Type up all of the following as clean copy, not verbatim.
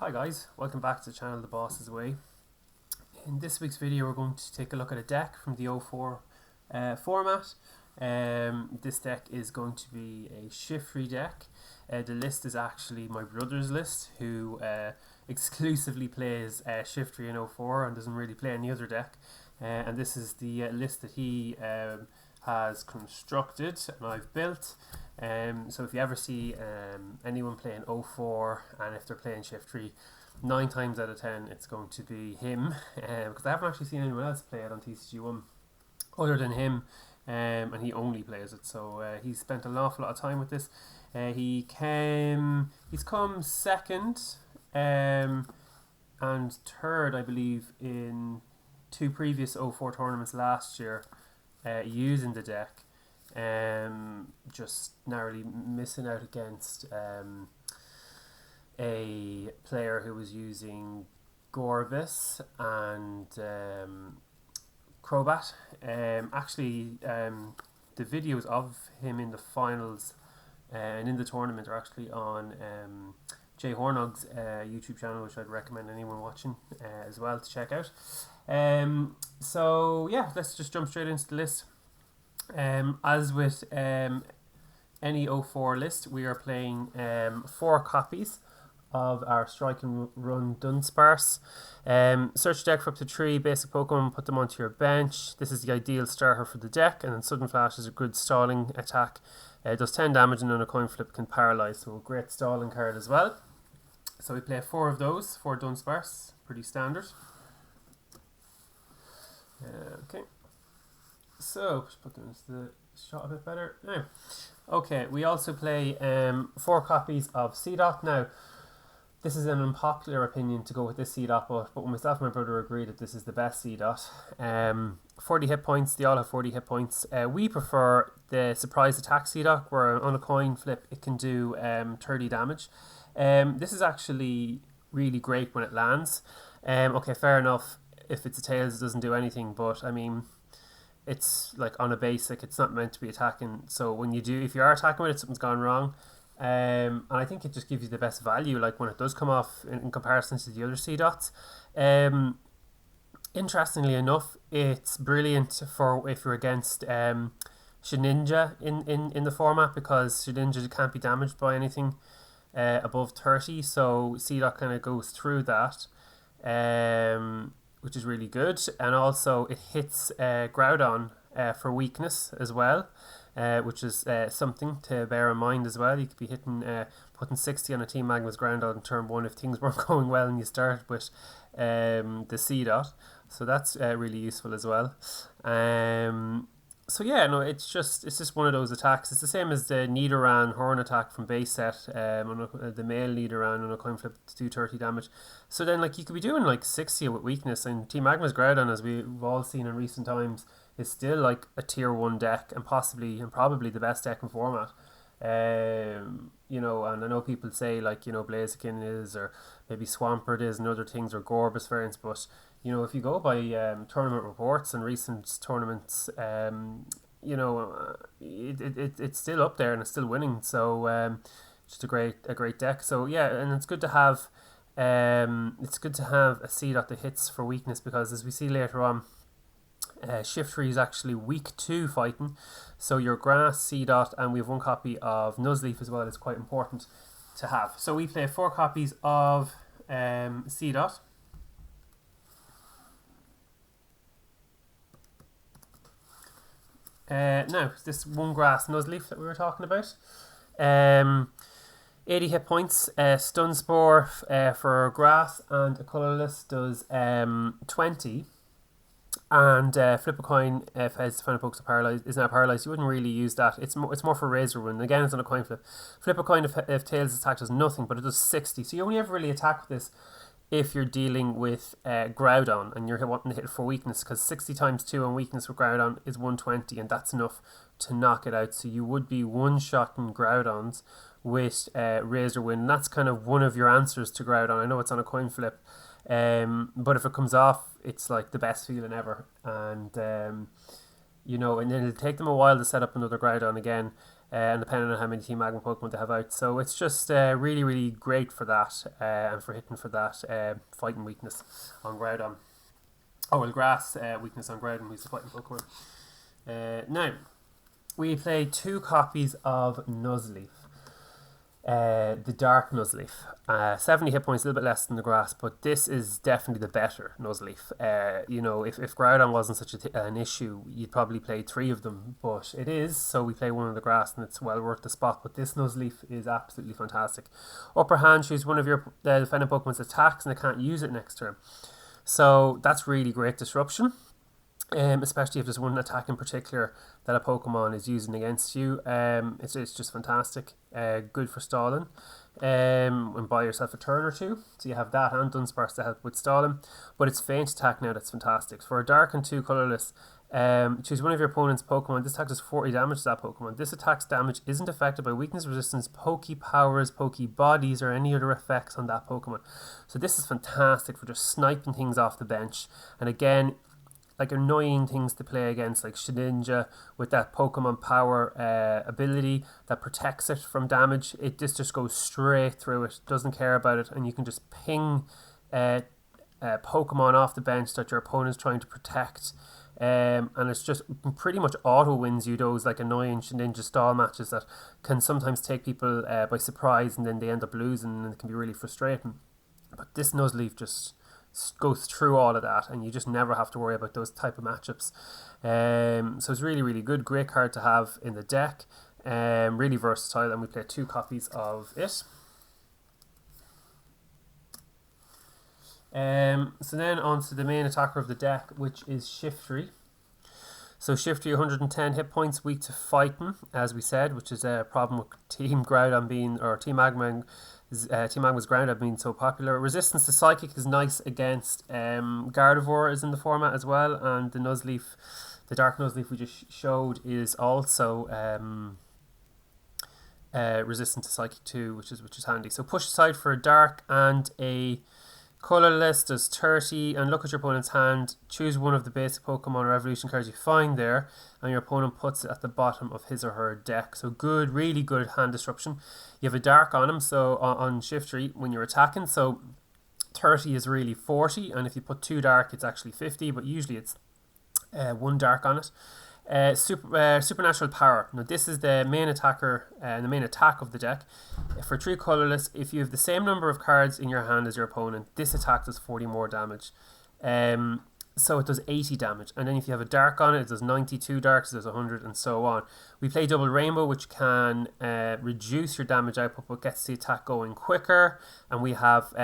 Hi guys, welcome back to the channel The Boss's Way. In this week's video we're going to take a look at a deck from the 04 format. This deck is going to be a Shiftry deck. The list is actually my brother's list, who exclusively plays Shiftry in 04 and doesn't really play any other deck. And this is the list that he has constructed and I've built. So if you ever see anyone playing 04 and if they're playing Shiftry, 9 times out of 10 it's going to be him, because I haven't actually seen anyone else play it on TCG1 other than him, and he only plays it. So he's spent an awful lot of time with this. He's come second and third, I believe, in 2 previous 04 tournaments last year using the deck. Just narrowly missing out against a player who was using Gorbis and Crobat. The videos of him in the finals and in the tournament are actually on Jay Hornog's YouTube channel, which I'd recommend anyone watching as well to check out. So yeah, let's just jump straight into the list. As with any 04 list, we are playing 4 copies of our Strike and Run Dunsparce. Search deck for up to 3 basic Pokemon, put them onto your bench. This is the ideal starter for the deck, and then Sudden Flash is a good stalling attack. It does 10 damage and on a coin flip can paralyze, so a great stalling card as well. So we play 4 of those, 4 Dunsparce, pretty standard. Okay. So, just put them into the shot a bit better. Now, okay, we also play 4 copies of C-Dot. Now, this is an unpopular opinion to go with this C-Dot, but myself and my brother agree that this is the best C-Dot. 40 hit points, they all have 40 hit points. We prefer the surprise attack C-Dot, where on a coin flip it can do 30 damage. This is actually really great when it lands. Okay, fair enough, if it's a Tails it doesn't do anything, but I mean, it's like on a basic, it's not meant to be attacking. So when you do, if you are attacking with it, something's gone wrong. And I think it just gives you the best value, like when it does come off in comparison to the other C-Dots. Interestingly enough, it's brilliant for if you're against Shedinja in the format, because Shedinja can't be damaged by anything above 30. So C-Dot kind of goes through that. Which is really good, and also it hits Groudon for weakness as well, which is something to bear in mind as well. You could be hitting putting 60 on a Team Magma's Groudon in turn 1 if things weren't going well and you start with the C-Dot, so that's really useful as well. So yeah, no, it's just one of those attacks. It's the same as the Nidoran Horn attack from base set, the male Nidoran on a coin flip to do 30 damage. So then, like, you could be doing like 60 with weakness, and Team Magma's Groudon, as we've all seen in recent times, is still like a tier 1 deck, and possibly and probably the best deck in format. You know, and I know people say, like, you know, Blaziken is, or maybe Swampert is, and other things, or Gorbis variants, but you know, if you go by tournament reports and recent tournaments, you know, it's still up there and it's still winning. So just a great deck. So yeah, and it's good to have a C-Dot that hits for weakness, because as we see later on, Shiftry is actually weak to fighting. So your grass, C-Dot, and we have 1 copy of Nuzleaf as well is quite important to have. So we play 4 copies of C-Dot. Now, this 1 grass Nuzleaf that we were talking about, 80 hit points, Stun Spore for grass, and a colourless does 20. And flip a coin if his final Pokemon is now paralyzed. You wouldn't really use that. It's more for Razor Wind. Again, it's on a coin flip. Flip a coin if Tails' attack does nothing, but it does 60. So you only ever really attack with this if you're dealing with Groudon and you're wanting to hit it for weakness, because 60 times 2 on weakness with Groudon is 120, and that's enough to knock it out. So you would be one-shotting Groudons with Razor Wind, and that's kind of one of your answers to Groudon. I know it's on a coin flip, but if it comes off, it's like the best feeling ever. And you know, and then it'll take them a while to set up another Groudon again. and depending on how many Team Magma Pokemon they have out. So it's just really, really great for that, and for hitting for that fighting weakness on Groudon. Oh, well, grass weakness on Groudon, who's the fighting Pokemon. Now, we play 2 copies of Nuzleaf. The Dark Nuzleaf. 70 hit points, a little bit less than the grass, but this is definitely the better Nuzleaf. You know, if Groudon wasn't such an issue, you'd probably play 3 of them, but it is, so we play 1 on the grass, and it's well worth the spot. But this Nuzleaf is absolutely fantastic. Upper hand, choose one of your defending Pokemon's attacks, and they can't use it next turn. So that's really great disruption. Especially if there's one attack in particular that a Pokemon is using against you. It's just fantastic. Good for stalling. And buy yourself a turn or 2. So you have that and Dunsparce to help with stalling. But it's Feint attack now that's fantastic. For a dark and 2 colourless, choose one of your opponent's Pokemon. This attack does 40 damage to that Pokemon. This attack's damage isn't affected by weakness, resistance, Poke Powers, Poke Bodies, or any other effects on that Pokemon. So this is fantastic for just sniping things off the bench. And again, like annoying things to play against, like Shedinja with that Pokemon Power ability that protects it from damage. This just goes straight through it, doesn't care about it, and you can just ping Pokemon off the bench that your opponent's trying to protect. And it's just pretty much auto wins you those like annoying Shedinja stall matches that can sometimes take people by surprise, and then they end up losing, and it can be really frustrating. But this Nuzleaf just goes through all of that, and you just never have to worry about those type of matchups. So it's really, really good. Great card to have in the deck. Really versatile, and we play 2 copies of it. So then on to the main attacker of the deck, which is Shiftry. So Shiftry, 110 hit points, weak to fighting, as we said, which is a problem with Team Groudon being, or Team Magma's Groudon being so popular. Resistance to Psychic is nice against Gardevoir is in the format as well, and the Nuzleaf, the Dark Nuzleaf we just showed, is also resistant to Psychic too, which is handy. So push aside for a Dark and a Colourless does 30, and look at your opponent's hand, choose one of the basic Pokemon or evolution cards you find there, and your opponent puts it at the bottom of his or her deck. So good, really good hand disruption. You have a Dark on him, so on Shiftry when you're attacking, so 30 is really 40, and if you put 2 Dark it's actually 50, but usually it's 1 Dark on it. Supernatural Power. Now this is the main attacker and the main attack of the deck. For 3 colourless, if you have the same number of cards in your hand as your opponent, this attack does 40 more damage. So it does 80 damage. And then if you have a Dark on it, it does 92 Darks, it does 100, and so on. We play Double Rainbow, which can reduce your damage output but gets the attack going quicker. And we have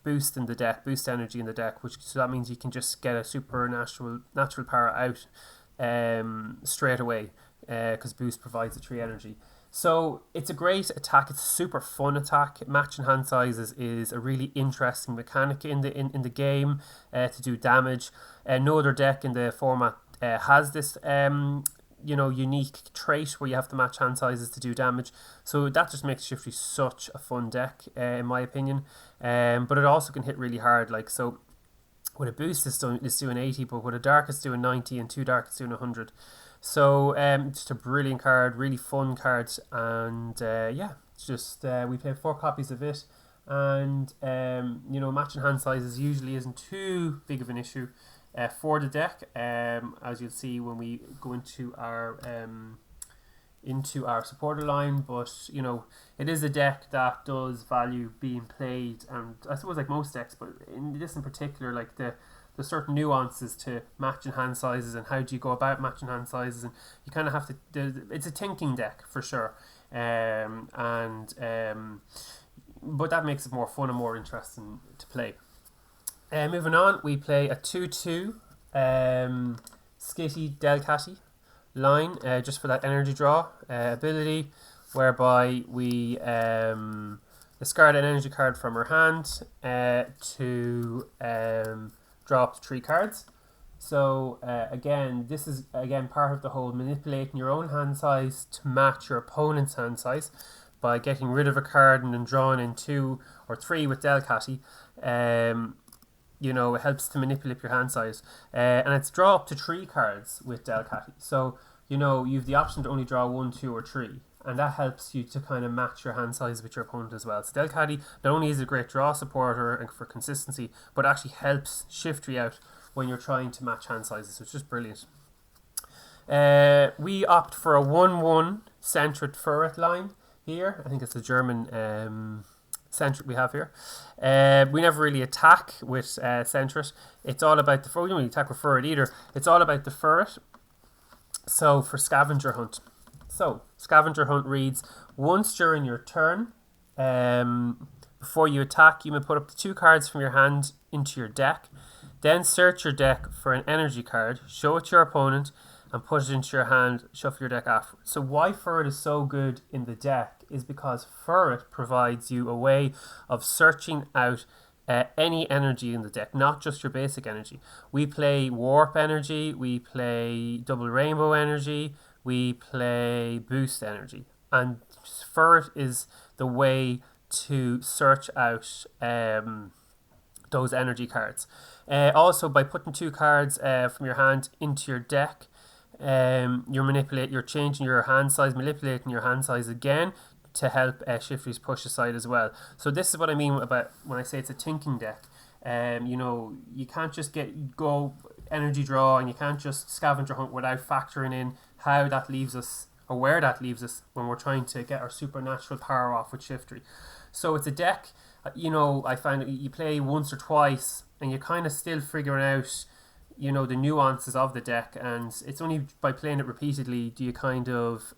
boost in the deck, boost energy in the deck, so that means you can just get a supernatural power out straight away, because boost provides the 3 energy. So it's a great attack. It's a super fun attack. Matching hand sizes is a really interesting mechanic in the game to do damage. No other deck in the format has this unique trait where you have to match hand sizes to do damage. So that just makes Shiftry such a fun deck, in my opinion. But it also can hit really hard. Like, so with a boost it's doing 80, but with a Dark it's doing 90, and 2 Dark it's doing 100. So just a brilliant card, really fun card, and yeah, it's just we play 4 copies of it, and matching hand sizes usually isn't too big of an issue for the deck, as you'll see when we go into our supporter line. But it is a deck that does value being played, and I suppose like most decks, but in this in particular, like there's certain nuances to matching hand sizes and how do you go about matching hand sizes, and you kind of have to it's a thinking deck for sure, but that makes it more fun and more interesting to play. Moving on, we play a 2/2 Skitty Delcatty line, just for that energy draw ability, whereby we discard an energy card from our hand to draw up to 3 cards. So again, this is part of the whole manipulating your own hand size to match your opponent's hand size by getting rid of a card and then drawing in 2 or 3 with Delcatty. It helps to manipulate your hand size, and it's draw up to 3 cards with Delcatty. So you have the option to only draw 1, 2, or 3. and that helps you to kind of match your hand size with your opponent as well. So Delcatty not only is a great draw supporter and for consistency, but actually helps Shiftry out when you're trying to match hand sizes. So it's just brilliant. We opt for a 1-1 centred ferret line here. I think it's a German centred we have here. We never really attack with centred. It's all about the ferret. We don't really attack with ferret either. It's all about the ferret. So for scavenger hunt. So scavenger hunt reads, once during your turn, before you attack, you may put up to 2 cards from your hand into your deck. Then search your deck for an energy card, show it to your opponent, and put it into your hand, shuffle your deck after. So why ferret is so good in the deck is because ferret provides you a way of searching out any energy in the deck, not just your basic energy. We play warp energy, we play double rainbow energy, we play boost energy, and ferret is the way to search out those energy cards. Also, by putting 2 cards from your hand into your deck, you're changing your hand size, manipulating your hand size again to help Shiftry's push aside as well. So this is what I mean about when I say it's a thinking deck. You know, you can't just go energy draw, and you can't just scavenger hunt without factoring in how that leaves us or where that leaves us when we're trying to get our supernatural power off with Shiftry. So it's a deck, you know, I find that you play once or twice and you're kind of still figuring out, you know, the nuances of the deck, and it's only by playing it repeatedly do you kind of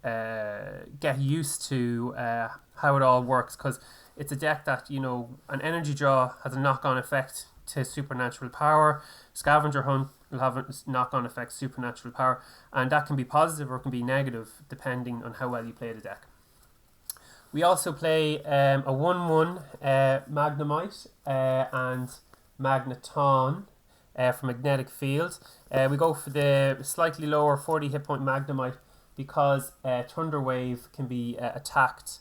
get used to how it all works, because it's a deck that, you know, an energy draw has a knock-on effect to supernatural power. Scavenger hunt will have a knock-on effect to supernatural power, and that can be positive or it can be negative depending on how well you play the deck. We also play a 1-1 Magnemite and Magneton for magnetic field. We go for the slightly lower 40 hit point Magnemite because Thunder Wave can be attacked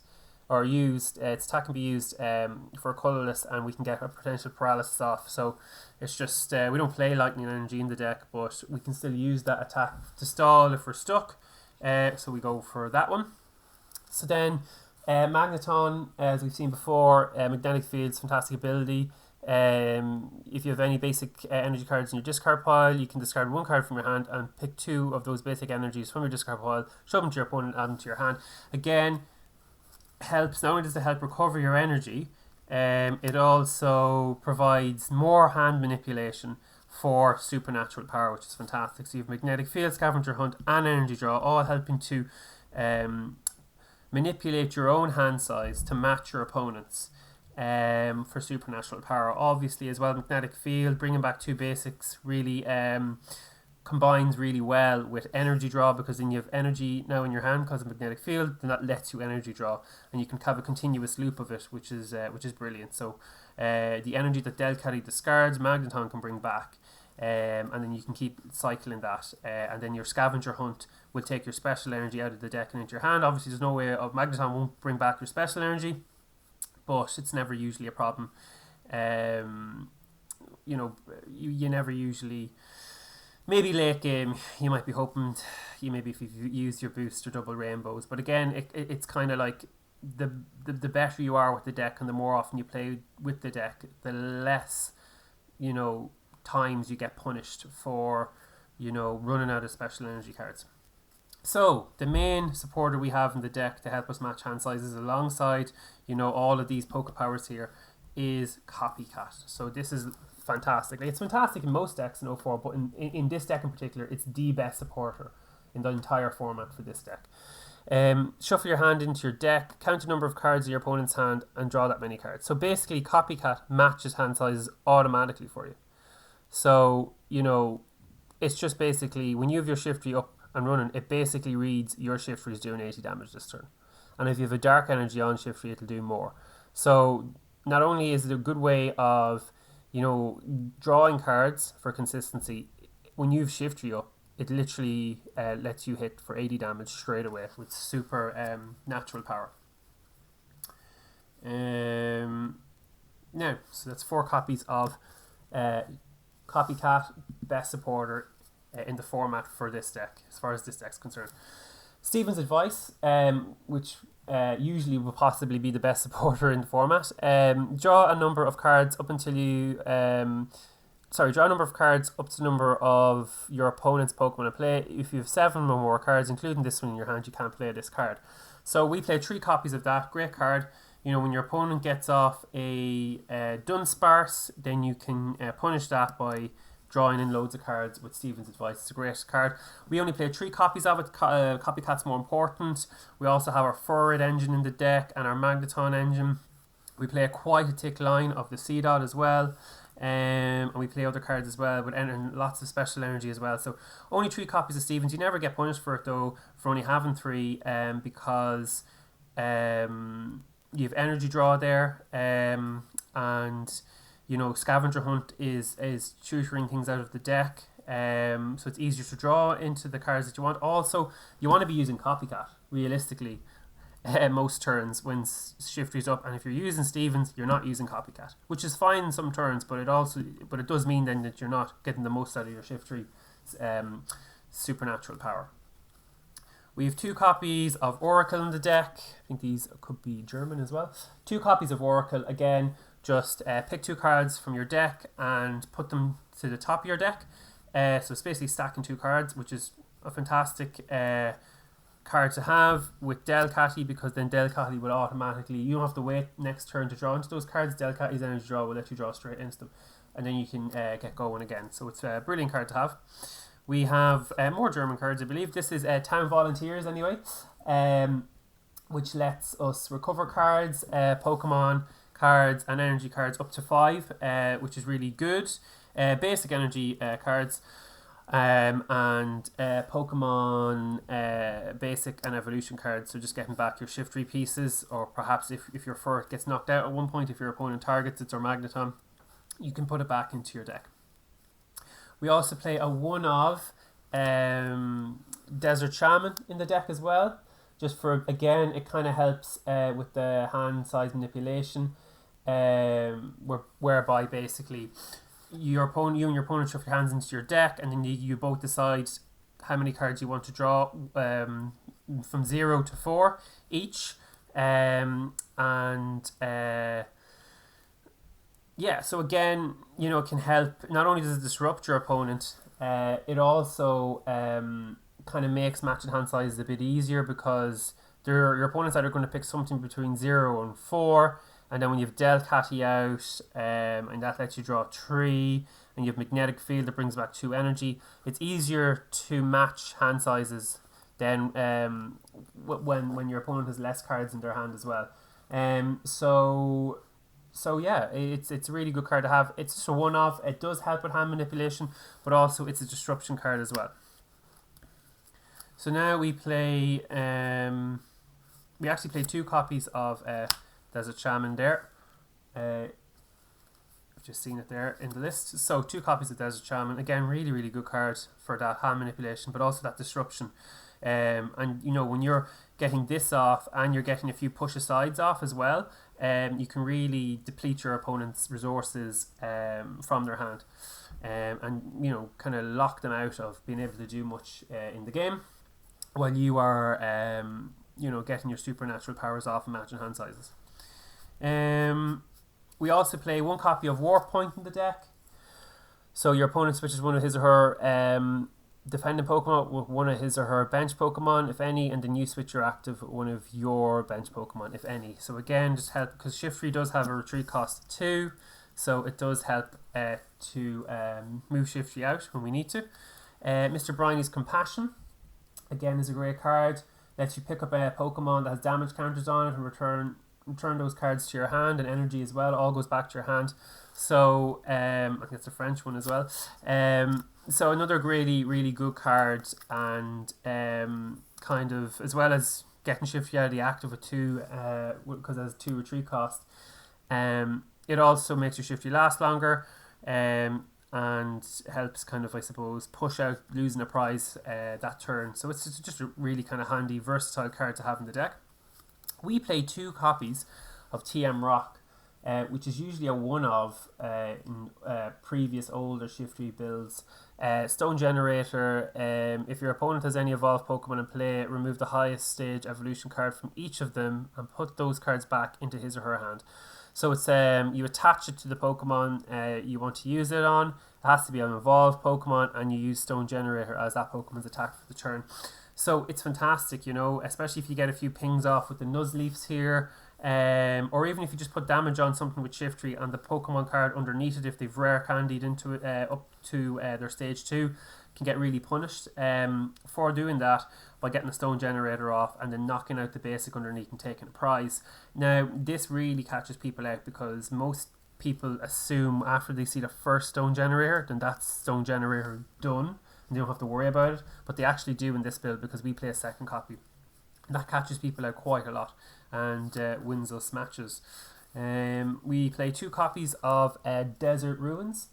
or used. Its attack can be used for a colourless, and we can get a potential paralysis off. So it's just we don't play lightning energy in the deck, but we can still use that attack to stall if we're stuck. So we go for that one. So then Magneton, as we've seen before, magnetic field's fantastic ability. If you have any basic energy cards in your discard pile, you can discard 1 card from your hand and pick 2 of those basic energies from your discard pile, show them to your opponent, add them to your hand. Again, helps, not only does it help recover your energy, it also provides more hand manipulation for supernatural power, which is fantastic. So you have magnetic field, scavenger hunt, and energy draw, all helping to manipulate your own hand size to match your opponent's for supernatural power. Obviously as well, magnetic field, bringing back 2 basics, really combines really well with energy draw, because then you have energy now in your hand because of magnetic field, then that lets you energy draw, and you can have a continuous loop of it, which is brilliant. So the energy that Delcatty discards, Magneton can bring back, and then you can keep cycling that, and then your scavenger hunt will take your special energy out of the deck and into your hand. Obviously there's no way of Magneton won't bring back your special energy, but it's never usually a problem. You know, you never usually, maybe late game you might be hoping maybe if you use your boost or double rainbows, but again it's kind of like the better you are with the deck and the more often you play with the deck, the less, you know, times you get punished for, you know, running out of special energy cards. So the main supporter we have in the deck to help us match hand sizes alongside, you know, all of these poke powers here is Copycat. So this is fantastic. Like, it's fantastic in most decks in 04, but in this deck in particular, it's the best supporter in the entire format for this deck. Shuffle your hand into your deck, count the number of cards in your opponent's hand, and draw that many cards. So basically Copycat matches hand sizes automatically for you. So, you know, it's just basically when you have your Shiftry up and running, it basically reads your Shiftry is doing 80 damage this turn, and if you have a dark energy on Shiftry, it'll do more. So not only is it a good way of, you know, drawing cards for consistency, when you have Shiftry up, it literally lets you hit for 80 damage straight away with super natural power. Now, so that's 4 copies of Copycat, best supporter in the format for this deck, as far as this deck's concerned. Stephen's advice, which usually will possibly be the best supporter in the format. Draw a number of cards up until you. Draw a number of cards up to the number of your opponent's Pokemon in play. If you have 7 or more cards, including this one in your hand, you can't play this card. So we play 3 copies of that. Great card. You know, when your opponent gets off a Dunsparce, then you can punish that by drawing in loads of cards with Stephen's advice. It's a great card. We only play 3 copies of it. Copycat's more important. We also have our Forward engine in the deck and our Magneton engine. We play quite a thick line of the Seedot as well. And we play other cards as well with lots of special energy as well. So only 3 copies of Stephen's. You never get punished for it though, for only having 3, because you have energy draw there, and you know, Scavenger Hunt is tutoring things out of the deck, so it's easier to draw into the cards that you want. Also, you want to be using Copycat realistically most turns when Shiftry's up, and if you're using Stephen's, you're not using Copycat, which is fine in some turns, but it does mean then that you're not getting the most out of your Shiftry supernatural power. We have 2 copies of Oracle in the deck. I think these could be German as well. 2 copies of Oracle. Again, just pick 2 cards from your deck and put them to the top of your deck. So it's basically stacking 2 cards, which is a fantastic card to have with Delcatty, because then Delcatty will automatically, you don't have to wait next turn to draw into those cards. Delcatty's energy draw will let you draw straight into them, and then you can get going again. So it's a brilliant card to have. We have more German cards, I believe. This is Town Volunteers anyway, which lets us recover cards, Pokemon cards and energy cards up to 5, which is really good. Basic energy cards, and Pokemon basic and evolution cards, so just getting back your Shiftry pieces, or perhaps if your fur gets knocked out at one point, if your opponent targets it or Magneton, you can put it back into your deck. We also play a 1 of Desert Shaman in the deck as well, just for, again, it kind of helps with the hand size manipulation, whereby basically you and your opponent shove your hands into your deck, and then you both decide how many cards you want to draw, from 0 to 4 each, yeah, so again, you know, it can help. Not only does it disrupt your opponent, it also kind of makes matching hand sizes a bit easier, because your opponent's either going to pick something between 0 and 4, and then when you've Delcatty out, and that lets you draw 3, and you have Magnetic Field that brings back 2 energy, it's easier to match hand sizes than when your opponent has less cards in their hand as well. So yeah, it's a really good card to have. It's just a 1 of. It does help with hand manipulation, but also it's a disruption card as well. So now we play. We actually play 2 copies of Desert Shaman there. I've just seen it there in the list. So 2 copies of Desert Shaman. Again, really, really good card for that hand manipulation, but also that disruption. And you know, when you're getting this off and you're getting a few push asides off as well, you can really deplete your opponent's resources from their hand, and you know, kind of lock them out of being able to do much in the game, while you are you know, getting your supernatural powers off and matching hand sizes. We also play 1 copy of Warp Point in the deck. So your opponent switches one of his or her defending Pokemon with one of his or her bench Pokemon, if any, and then you switch your active with one of your bench Pokemon, if any. So again, just help, because Shiftry does have a retreat cost 2, so it does help to move Shiftry out when we need to. Mr. Briney's Compassion, again, is a great card. Lets you pick up a Pokemon that has damage counters on it and return those cards to your hand, and energy as well. It all goes back to your hand. So I think it's a French one as well. So another really, really good card, and kind of, as well as getting Shiftry out of the active with 2, because it has 2 retreat cost, it also makes your Shiftry last longer, and helps kind of, I suppose, push out losing a prize that turn. So it's just a really kind of handy, versatile card to have in the deck. We play 2 copies of TM Rock which is usually a one-of in previous older Shiftry builds. Stone Generator, if your opponent has any evolved Pokemon in play, remove the highest stage evolution card from each of them and put those cards back into his or her hand. So it's you attach it to the Pokemon you want to use it on. It has to be an evolved Pokemon, and you use Stone Generator as that Pokemon's attack for the turn. So it's fantastic, you know, especially if you get a few pings off with the Nuzleafs here, or even if you just put damage on something with Shiftry and the Pokemon card underneath it, if they've rare candied into it up to their stage 2, can get really punished for doing that by getting a Stone Generator off and then knocking out the basic underneath and taking a prize. Now, this really catches people out because most people assume after they see the first Stone Generator, then that's Stone Generator done. They don't have to worry about it, but they actually do in this build because we play a second copy. That catches people out quite a lot and wins us matches. We play 2 copies of Desert Ruins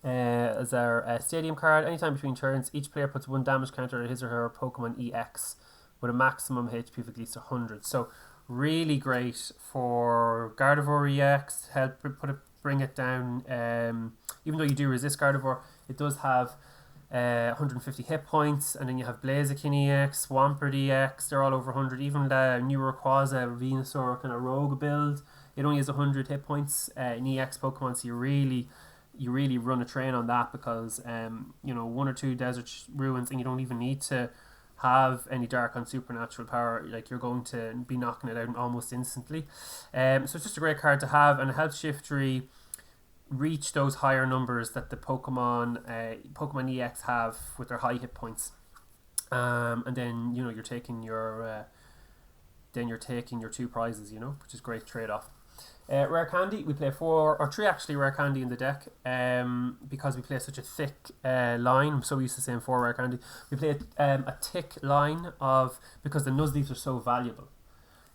as our stadium card. Anytime between turns, each player puts 1 damage counter at his or her Pokemon EX with a maximum HP of at least 100. So really great for Gardevoir EX, help bring it down. Even though you do resist Gardevoir, it does have 150 hit points, and then you have Blaziken EX, Swampert EX, they're all over 100. Even the new Rayquaza Venusaur kind of rogue build, it only has 100 hit points in EX Pokemon, so you really run a train on that because you know, 1 or 2 Desert Ruins and you don't even need to have any Dark on Supernatural power, like you're going to be knocking it out almost instantly. So it's just a great card to have, and it helps Shiftry reach those higher numbers that the Pokemon EX have with their high hit points, and then, you know, you're taking your 2 prizes, you know, which is great trade-off. Rare candy, we play 4 or 3 actually rare candy in the deck, because we play such a thick line. I'm so used to saying 4 rare candy. We play a thick line of, because the Nuzleafs are so valuable.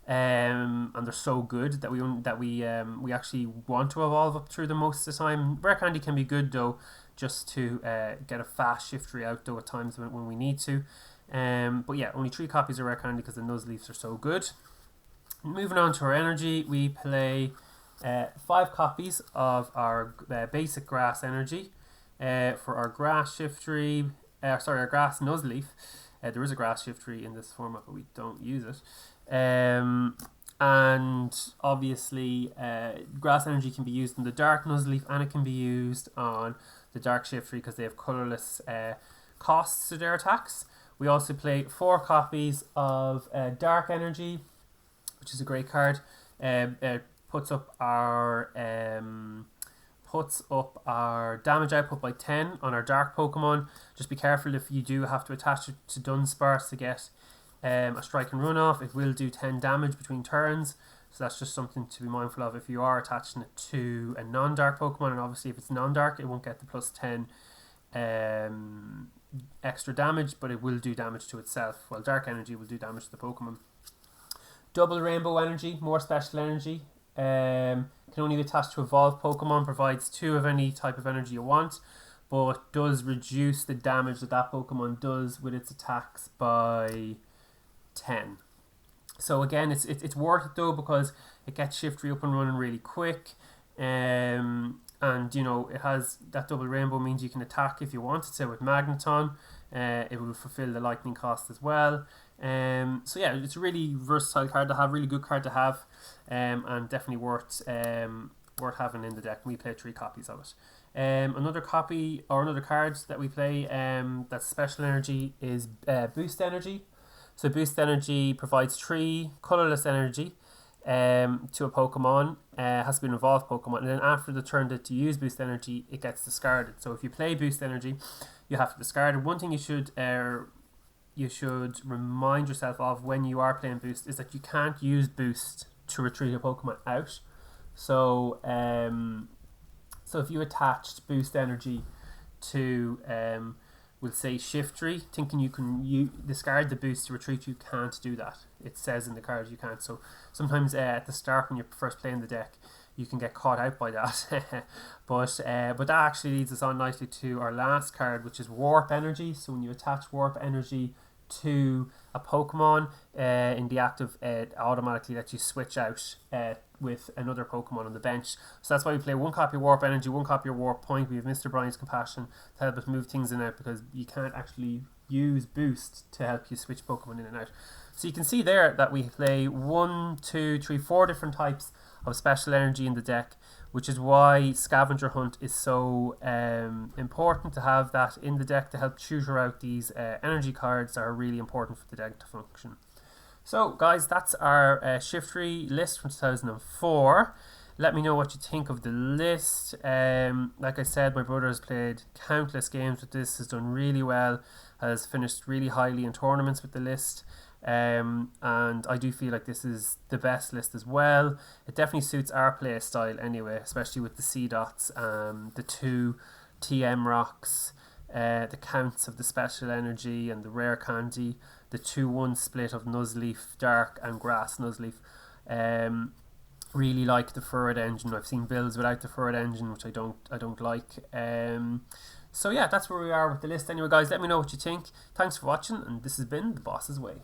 And they're so good that we actually want to evolve up through them most of the time. Rare candy can be good though, just to get a fast Shiftry out though at times when we need to. But yeah, only 3 copies of rare candy because the Nuzleafs are so good. Moving on to our energy, we play 5 copies of our basic grass energy for our grass Shiftry. Our grass Nuzleaf. There is a grass Shiftry in this format, but we don't use it. And obviously grass energy can be used in the dark Nuzleaf, and it can be used on the dark Shiftry because they have colourless costs to their attacks. We also play 4 copies of dark energy, which is a great card. Puts up our damage output by 10 on our dark Pokemon. Just be careful if you do have to attach it to Dunsparce to get a strike and run off. It will do 10 damage between turns, so that's just something to be mindful of if you are attaching it to a non-dark Pokemon. And obviously if it's non-dark, it won't get the plus 10 extra damage, but it will do damage to itself, while dark energy will do damage to the Pokemon. Double rainbow energy, more special energy, can only be attached to evolved Pokemon, provides 2 of any type of energy you want, but does reduce the damage that Pokemon does with its attacks by 10. So again, it's worth it though, because it gets Shiftry up and running really quick, and you know, it has that double rainbow, means you can attack if you wanted to with Magneton. It will fulfill the lightning cost as well. So yeah, it's a really versatile card to have, really good card to have, and definitely worth having in the deck. We play 3 copies of it. Another copy or another card that we play that's special energy is Boost Energy. So Boost Energy provides 3 colourless energy to a Pokemon. Has to be an evolved Pokemon, and then after the turn that you use Boost Energy, it gets discarded. So if you play Boost Energy, you have to discard it. One thing you should remind yourself of when you are playing Boost is that you can't use Boost to retreat a Pokemon out. So so if you attached Boost Energy to we'll say Shiftry, thinking you can discard the boost to retreat, you can't do that. It says in the card you can't. So sometimes at the start when you're first playing the deck, you can get caught out by that. but that actually leads us on nicely to our last card, which is Warp Energy. So when you attach Warp Energy to a Pokemon in the active, automatically lets you switch out with another Pokemon on the bench. So that's why we play 1 copy of Warp Energy, 1 copy of Warp Point. We have Mr. Brian's Compassion to help us move things in and out, because you can't actually use Boost to help you switch Pokemon in and out. So you can see there that we play 1, 2, 3, 4 different types of special energy in the deck, which is why Scavenger Hunt is so important to have that in the deck to help tutor out these energy cards that are really important for the deck to function. So guys, that's our Shiftery list from 2004. Let me know what you think of the list. Like I said, my brother has played countless games with this, has done really well, has finished really highly in tournaments with the list. And I do feel like this is the best list as well. It definitely suits our play style anyway, especially with the C dots, the 2 TM rocks, the counts of the special energy and the rare candy, the 2-1 split of Nuzleaf Dark and Grass Nuzleaf. Really like the Furrowed Engine. I've seen builds without the Furrowed Engine, which I don't like. So yeah, that's where we are with the list anyway, guys. Let me know what you think. Thanks for watching, and this has been The Boss's Way.